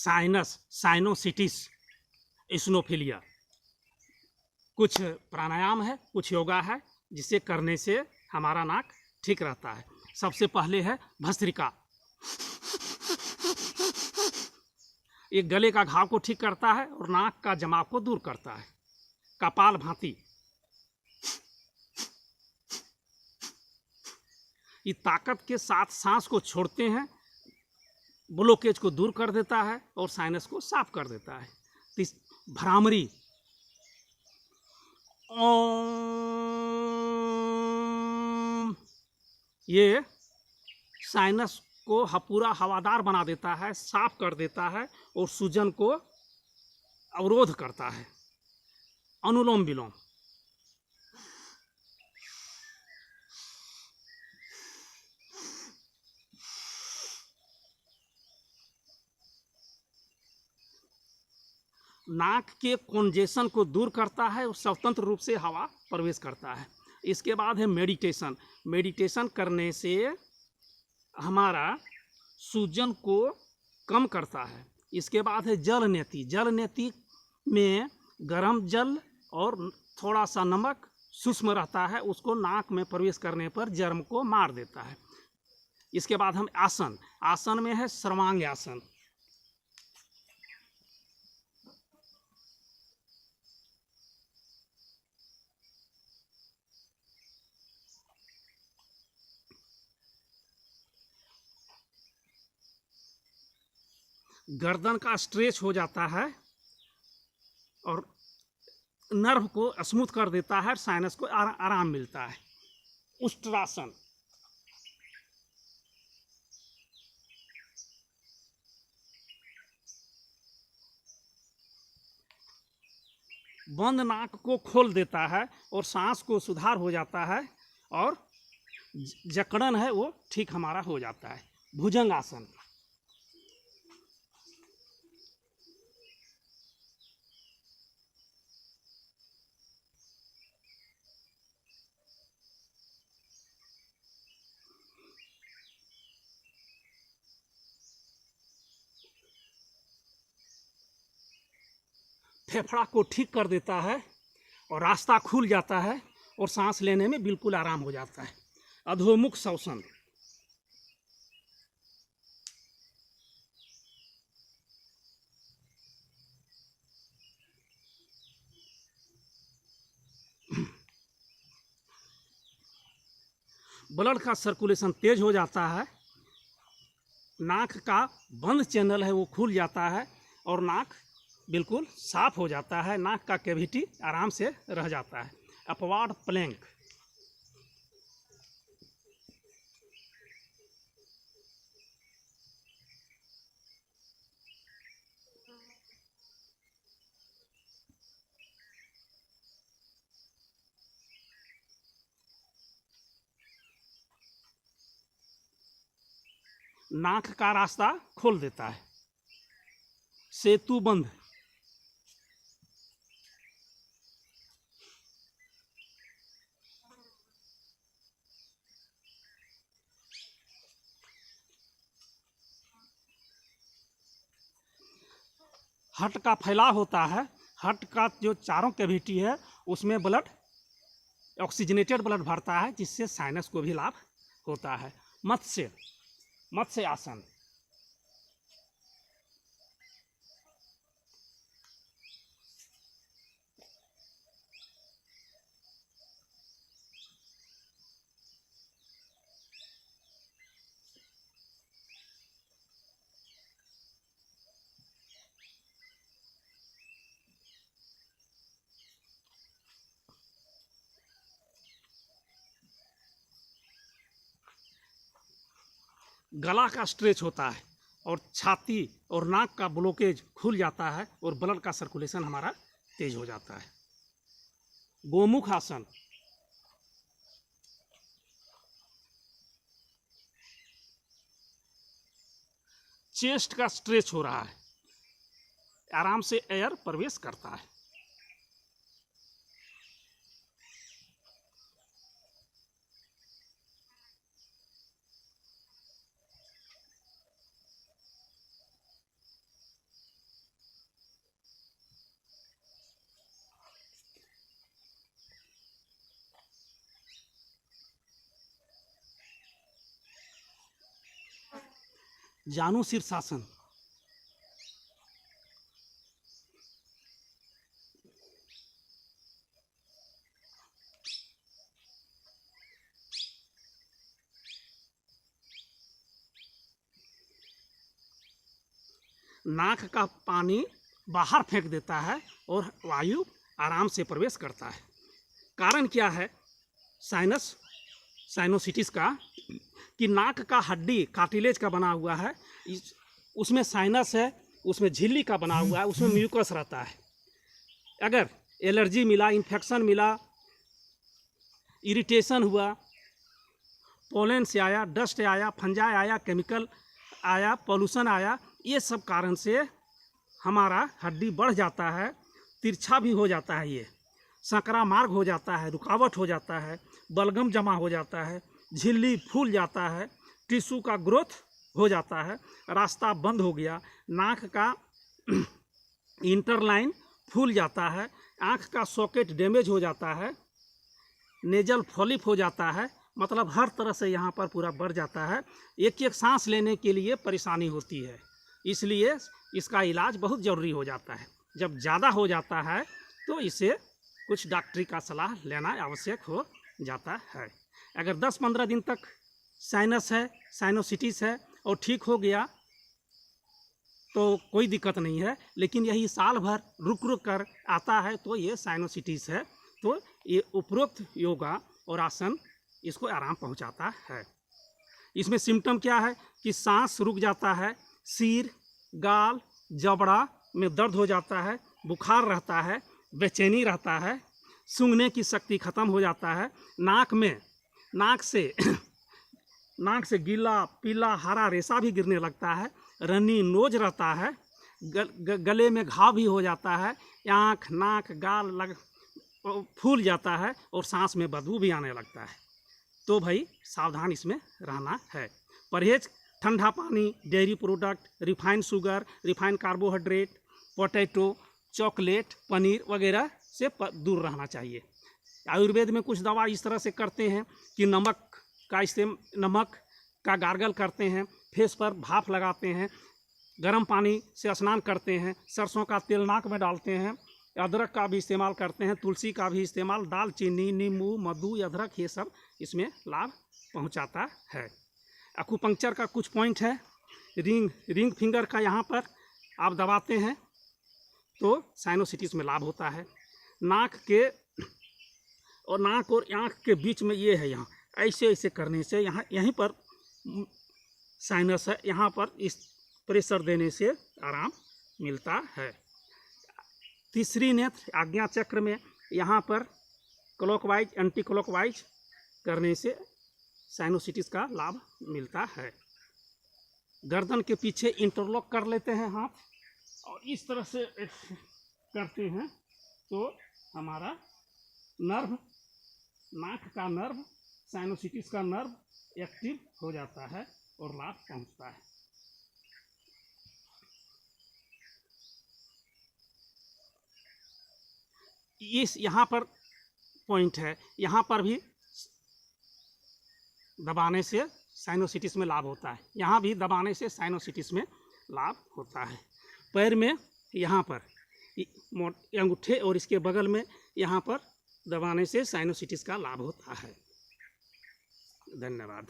Sinus, साइनोसिटिस, इस्नोफिलिया। कुछ प्राणायाम है, कुछ योगा है जिसे करने से हमारा नाक ठीक रहता है। सबसे पहले है भस्त्रिका। ये गले का घाव को ठीक करता है और नाक का जमाव को दूर करता है। कपाल भाती, ये ताकत के साथ सांस को छोड़ते हैं, ब्लॉकेज को दूर कर देता है और साइनस को साफ कर देता है। भ्रामरी, ओम, ये साइनस को पूरा हवादार बना देता है, साफ कर देता है और सूजन को अवरोध करता है। अनुलोम विलोम, नाक के कॉन्जेशन को दूर करता है और स्वतंत्र रूप से हवा प्रवेश करता है। इसके बाद है मेडिटेशन। मेडिटेशन करने से हमारा सूजन को कम करता है। इसके बाद है जल नेति। जल नेति में गर्म जल और थोड़ा सा नमक सूक्ष्म रहता है, उसको नाक में प्रवेश करने पर जर्म को मार देता है। इसके बाद हम आसन। आसन में है सर्वांग आसन। गर्दन का स्ट्रेच हो जाता है और नर्व को स्मूथ कर देता है, साइनस को आराम मिलता है। उष्ट्रासन। बंद नाक को खोल देता है और सांस को सुधार हो जाता है और जकड़न है वो ठीक हमारा हो जाता है। भुजंगासन। फेफड़ा को ठीक कर देता है और रास्ता खुल जाता है और सांस लेने में बिल्कुल आराम हो जाता है। अधोमुख श्वसन। ब्लड का सर्कुलेशन तेज हो जाता है, नाक का बंद चैनल है वो खुल जाता है और नाक बिल्कुल साफ हो जाता है, नाक का कैविटी आराम से रह जाता है। Upward plank. नाक का रास्ता खोल देता है। सेतु बंध। हट का फैलाव होता है, हट का जो चारों कैविटी है उसमें ब्लड ऑक्सीजनेटेड ब्लड भरता है, जिससे साइनस को भी लाभ होता है। मत्स्य। मत्स्य आसन। गला का स्ट्रेच होता है और छाती और नाक का ब्लॉकेज खुल जाता है और ब्लड का सर्कुलेशन हमारा तेज हो जाता है। गोमुख आसन। चेस्ट का स्ट्रेच हो रहा है, आराम से एयर प्रवेश करता है। जानु शीर्षासन। नाक का पानी बाहर फेंक देता है और वायु आराम से प्रवेश करता है। कारण क्या है साइनोसिटिस का, कि नाक का हड्डी कार्टिलेज का बना हुआ है, उसमें साइनस है, उसमें झिल्ली का बना हुआ है, उसमें म्यूकस रहता है। अगर एलर्जी मिला, इन्फेक्शन मिला, इरिटेशन हुआ, पोलन से आया, डस्ट आया, फंजाई आया, केमिकल आया, पॉल्यूशन आया, ये सब कारण से हमारा हड्डी बढ़ जाता है, तिरछा भी हो जाता है, ये संकरा मार्ग हो जाता है, रुकावट हो जाता है, बलगम जमा हो जाता है, झिल्ली फूल जाता है, टिश्यू का ग्रोथ हो जाता है, रास्ता बंद हो गया, नाक का इंटरलाइन फूल जाता है, आँख का सॉकेट डैमेज हो जाता है, नेजल फॉलिप हो जाता है, मतलब हर तरह से यहाँ पर पूरा बढ़ जाता है। एक एक सांस लेने के लिए परेशानी होती है, इसलिए इसका इलाज बहुत ज़रूरी हो जाता है। जब ज़्यादा हो जाता है तो इसे कुछ डॉक्टरी का सलाह लेना आवश्यक हो जाता है। अगर 10-15 दिन तक साइनस है, साइनोसिटिस है और ठीक हो गया तो कोई दिक्कत नहीं है, लेकिन यही साल भर रुक रुक कर आता है तो ये साइनोसिटिस है। तो ये उपरोक्त योगा और आसन इसको आराम पहुंचाता है। इसमें सिम्टम क्या है कि सांस रुक जाता है, सिर, गाल, जबड़ा में दर्द हो जाता है, बुखार रहता है, बेचैनी रहता है, सूंघने की शक्ति खत्म हो जाता है, नाक से गीला पीला हरा रेशा भी गिरने लगता है, रनी नोज रहता है, गले में घाव भी हो जाता है, आँख, नाक, गाल फूल जाता है और सांस में बदबू भी आने लगता है। तो भाई सावधान इसमें रहना है। परहेज ठंडा पानी, dairy product, refined sugar, refined carbohydrate, potato, chocolate, paneer वगैरह से दूर रहना चाहिए। आयुर्वेद में कुछ दवा इस तरह से करते हैं कि नमक का गार्गल करते हैं, फेस पर भाप लगाते हैं, गर्म पानी से स्नान करते हैं, सरसों का तेल नाक में डालते हैं, अदरक का भी इस्तेमाल करते हैं, तुलसी का भी इस्तेमाल, दालचीनी, नींबू, मधु, अदरक, ये सब इसमें लाभ पहुंचाता है। एक्यूपंक्चर का कुछ पॉइंट है, रिंग फिंगर का यहाँ पर आप दबाते हैं तो साइनोसिटिस में लाभ होता है। नाक और आँख के बीच में ये है, यहाँ ऐसे करने से यहाँ यहीं पर साइनस है, यहाँ पर इस प्रेशर देने से आराम मिलता है। तीसरी नेत्र आज्ञा चक्र में यहाँ पर क्लॉकवाइज, एंटी क्लॉकवाइज करने से साइनोसिटिस का लाभ मिलता है। गर्दन के पीछे इंटरलॉक कर लेते हैं हाथ और इस तरह से करते हैं तो हमारा नर्व, नाक का नर्व, साइनोसिटिस का नर्व एक्टिव हो जाता है और लाभ पहुंचता है। इस यहाँ पर पॉइंट है, यहाँ पर भी दबाने से साइनोसिटिस में लाभ होता है, यहाँ भी दबाने से साइनोसिटिस में लाभ होता है। पैर में यहाँ पर अंगूठे और इसके बगल में यहाँ पर दबाने से साइनोसिटिस का लाभ होता है। धन्यवाद।